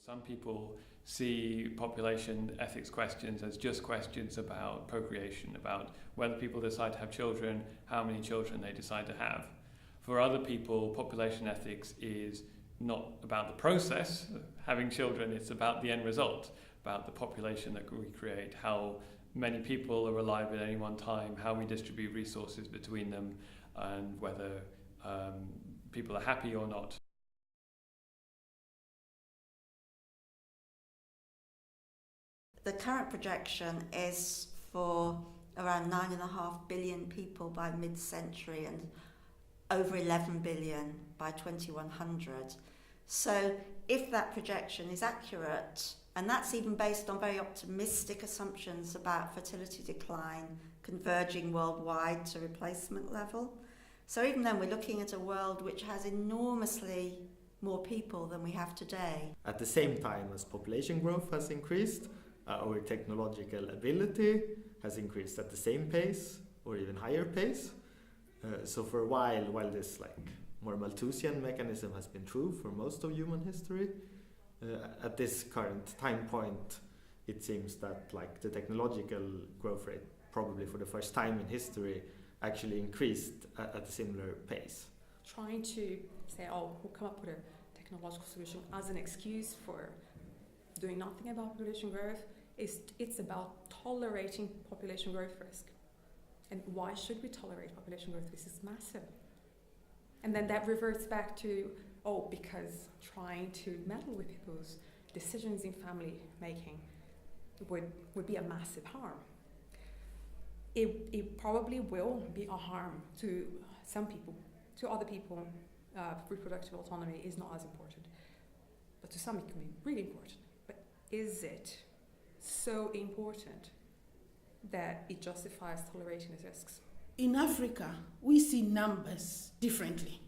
Some people see population ethics questions as just questions about procreation, about whether people decide to have children, how many children they decide to have. For other people, population ethics is not about the process of having children, it's about the end result, about the population that we create, how many people are alive at any one time, how we distribute resources between them, and whether people are happy or not. The current projection is for around 9.5 billion people by mid-century and over 11 billion by 2100. So if that projection is accurate, and that's even based on very optimistic assumptions about fertility decline converging worldwide to replacement level. So even then we're looking at a world which has enormously more people than we have today. At the same time as population growth has increased, our technological ability has increased at the same pace or even higher pace. So for a while this more Malthusian mechanism has been true for most of human history, at this current time point it seems that the technological growth rate, probably for the first time in history, actually increased at a similar pace. Trying to say, we'll come up with a technological solution as an excuse for doing nothing about population growth, it's about tolerating population growth risk. And why should we tolerate population growth? This is massive. And then that reverts back to, because trying to meddle with people's decisions in family making would be a massive harm. It probably will be a harm to some people. To other people, reproductive autonomy is not as important. But to some it can be really important. But is it so important that it justifies tolerating the risks? In Africa, we see numbers differently.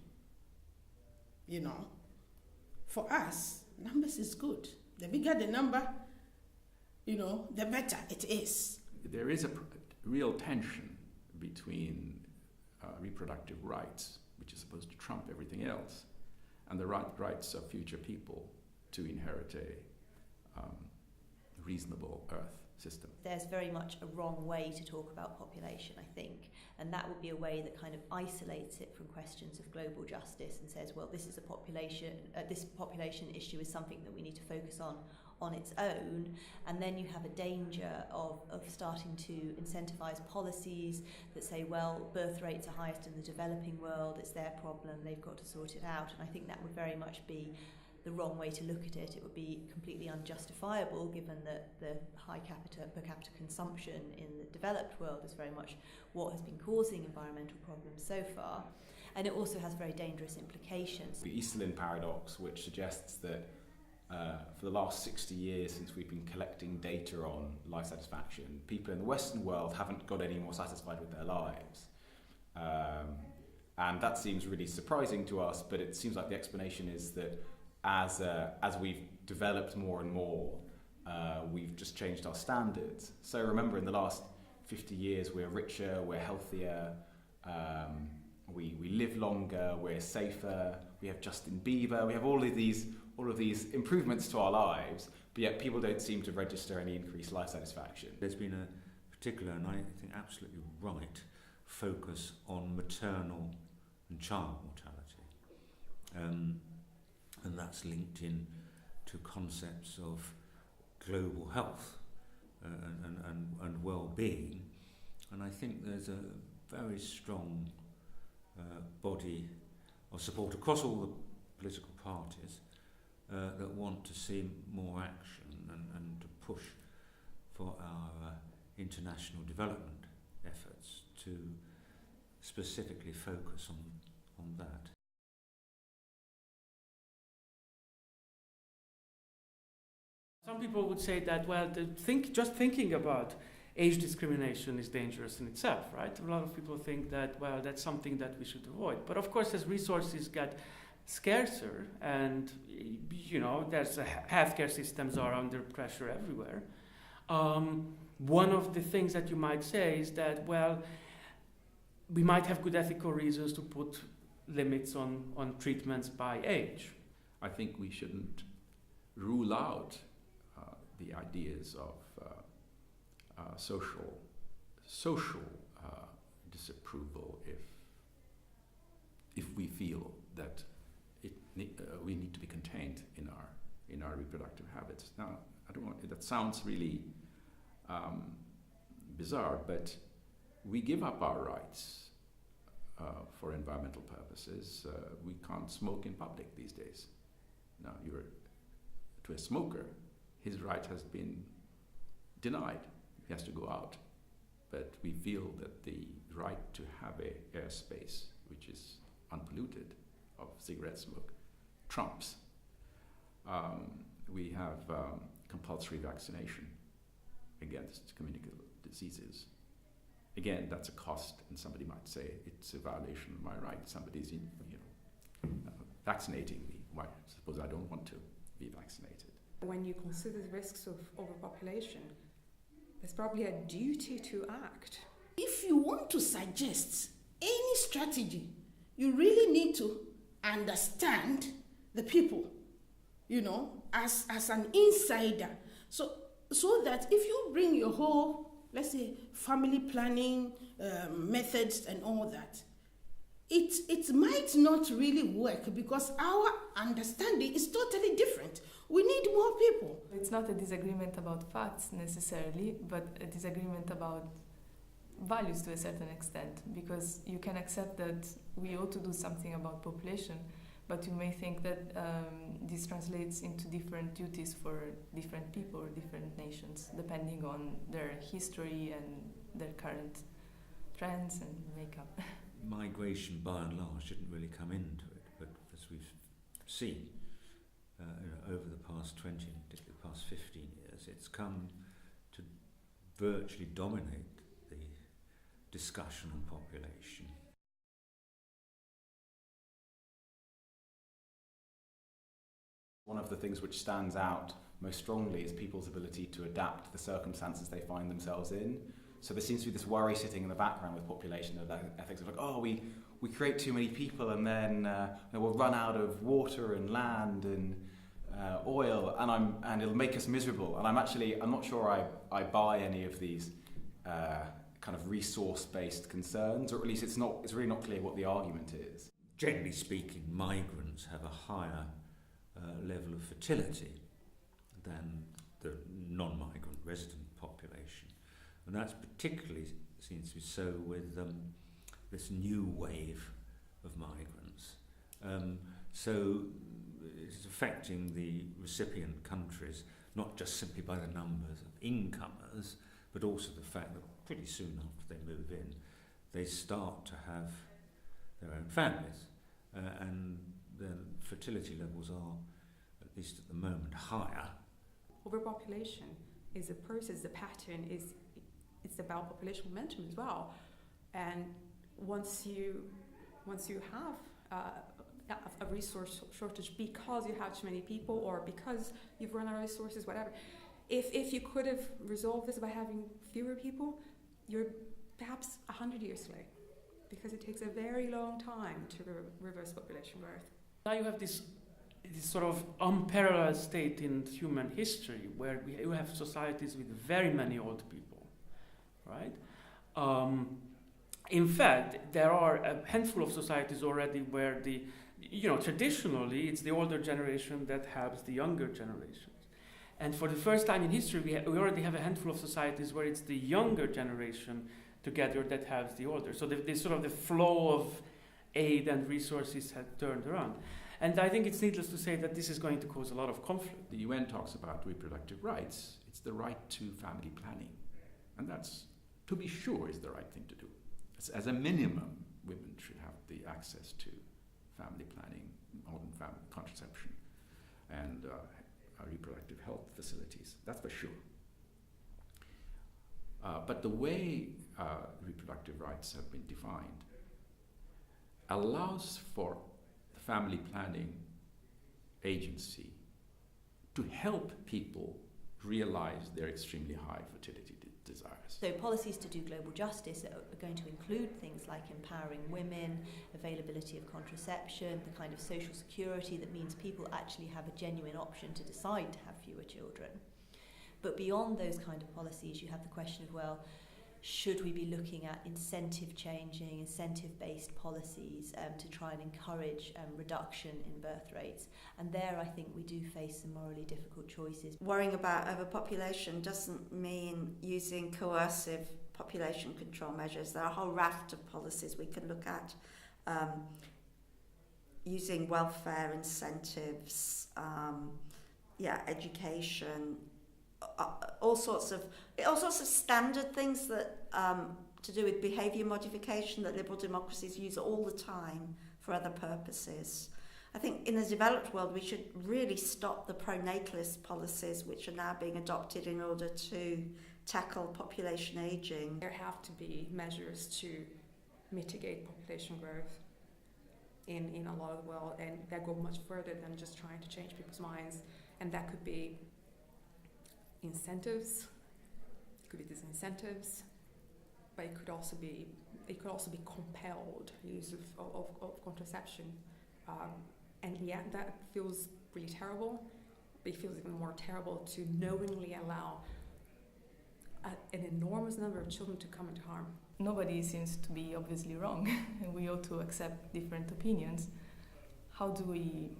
For us, numbers is good. The bigger the number, the better it is. There is a real tension between reproductive rights, which is supposed to trump everything else, and the rights of future people to inherit a reasonable Earth system. There's very much a wrong way to talk about population, I think, and that would be a way that kind of isolates it from questions of global justice and says, well, this is a population, this population issue is something that we need to focus on its own, and then you have a danger of starting to incentivize policies that say, well, birth rates are highest in the developing world, it's their problem, they've got to sort it out, and I think that would very much be the wrong way to look at it. It would be completely unjustifiable given that the high per capita consumption in the developed world is very much what has been causing environmental problems so far, and it also has very dangerous implications. The Easterlin paradox, which suggests that for the last 60 years since we've been collecting data on life satisfaction, people in the Western world haven't got any more satisfied with their lives. And that seems really surprising to us, but it seems like the explanation is that as we've developed more and more, we've just changed our standards. So remember, in the last 50 years, we're richer, we're healthier, we live longer, we're safer, we have Justin Bieber, we have all of these improvements to our lives, but yet people don't seem to register any increased life satisfaction. There's been a particular, and I think absolutely right, focus on maternal and child mortality. And that's linked in to concepts of global health and well-being. And I think there's a very strong body of support across all the political parties that want to see more action and to push for our international development efforts to specifically focus on that. Some people would say that, just thinking about age discrimination is dangerous in itself, right? A lot of people think that, that's something that we should avoid. But of course, as resources get scarcer and, there's healthcare systems are under pressure everywhere, one of the things that you might say is that, we might have good ethical reasons to put limits on treatments by age. I think we shouldn't rule out the ideas of social disapproval if we feel that we need to be contained in our reproductive habits. Now, I don't want that sounds really bizarre, but we give up our rights for environmental purposes. We can't smoke in public these days. Now, to a smoker, his right has been denied. He has to go out. But we feel that the right to have a airspace which is unpolluted of cigarette smoke trumps. We have compulsory vaccination against communicable diseases. Again, that's a cost, and somebody might say it's a violation of my right. Somebody's vaccinating me. Why? Suppose I don't want to be vaccinated. When you consider the risks of overpopulation, there's probably a duty to act. If you want to suggest any strategy, you really need to understand the people, as an insider. So that if you bring your whole, let's say, family planning methods and all that, it might not really work because our understanding is totally different. We need more people. It's not a disagreement about facts necessarily, but a disagreement about values to a certain extent, because you can accept that we ought to do something about population, but you may think that this translates into different duties for different people or different nations, depending on their history and their current trends and makeup. Migration, by and large, didn't really come into it, but as we've seen over the past 20, particularly the past 15 years, it's come to virtually dominate the discussion on population. One of the things which stands out most strongly is people's ability to adapt to the circumstances they find themselves in. So there seems to be this worry sitting in the background with population ethics of we create too many people and then we'll run out of water and land and oil and it'll make us miserable. And I'm not sure I buy any of these kind of resource-based concerns, or at least it's really not clear what the argument is. Generally speaking, migrants have a higher level of fertility than the non-migrant resident population. And that's particularly seems to be so with this new wave of migrants. So it's affecting the recipient countries, not just simply by the numbers of incomers, but also the fact that pretty soon after they move in, they start to have their own families. And the fertility levels are, at least at the moment, higher. Overpopulation is a process, the pattern is it's about population momentum as well. And once you have a resource shortage because you have too many people or because you've run out of resources, whatever, if you could have resolved this by having fewer people, you're perhaps 100 years late, because it takes a very long time to reverse population growth. Now you have this sort of unparalleled state in human history where you have societies with very many old people, right? In fact, there are a handful of societies already where traditionally it's the older generation that helps the younger generations. And for the first time in history, we already have a handful of societies where it's the younger generation together that helps the older. So the flow of aid and resources had turned around. And I think it's needless to say that this is going to cause a lot of conflict. The UN talks about reproductive rights. It's the right to family planning. And that's, to be sure, is the right thing to do. As a minimum, women should have the access to family planning, modern family contraception, and reproductive health facilities. That's for sure. But the way reproductive rights have been defined allows for the family planning agency to help people realize their extremely high fertility desires. So policies to do global justice are going to include things like empowering women, availability of contraception, the kind of social security that means people actually have a genuine option to decide to have fewer children. But beyond those kind of policies, you have the question of, well, should we be looking at incentive-based policies to try and encourage reduction in birth rates? And there I think we do face some morally difficult choices. Worrying about overpopulation doesn't mean using coercive population control measures. There are a whole raft of policies we can look at, using welfare incentives, education, all sorts of standard things that to do with behaviour modification that liberal democracies use all the time for other purposes. I think in the developed world we should really stop the pronatalist policies which are now being adopted in order to tackle population ageing. There have to be measures to mitigate population growth in a lot of the world, and that go much further than just trying to change people's minds. And that could be incentives, it could be disincentives, but it could also be compelled use of contraception. And yeah, that feels really terrible, but it feels even more terrible to knowingly allow an enormous number of children to come into harm. Nobody seems to be obviously wrong, and we ought to accept different opinions. How do we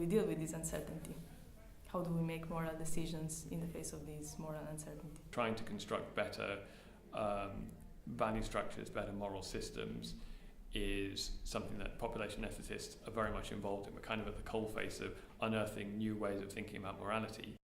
deal with this uncertainty? How do we make moral decisions in the face of this moral uncertainty? Trying to construct better value structures, better moral systems is something that population ethicists are very much involved in. We're kind of at the coalface of unearthing new ways of thinking about morality.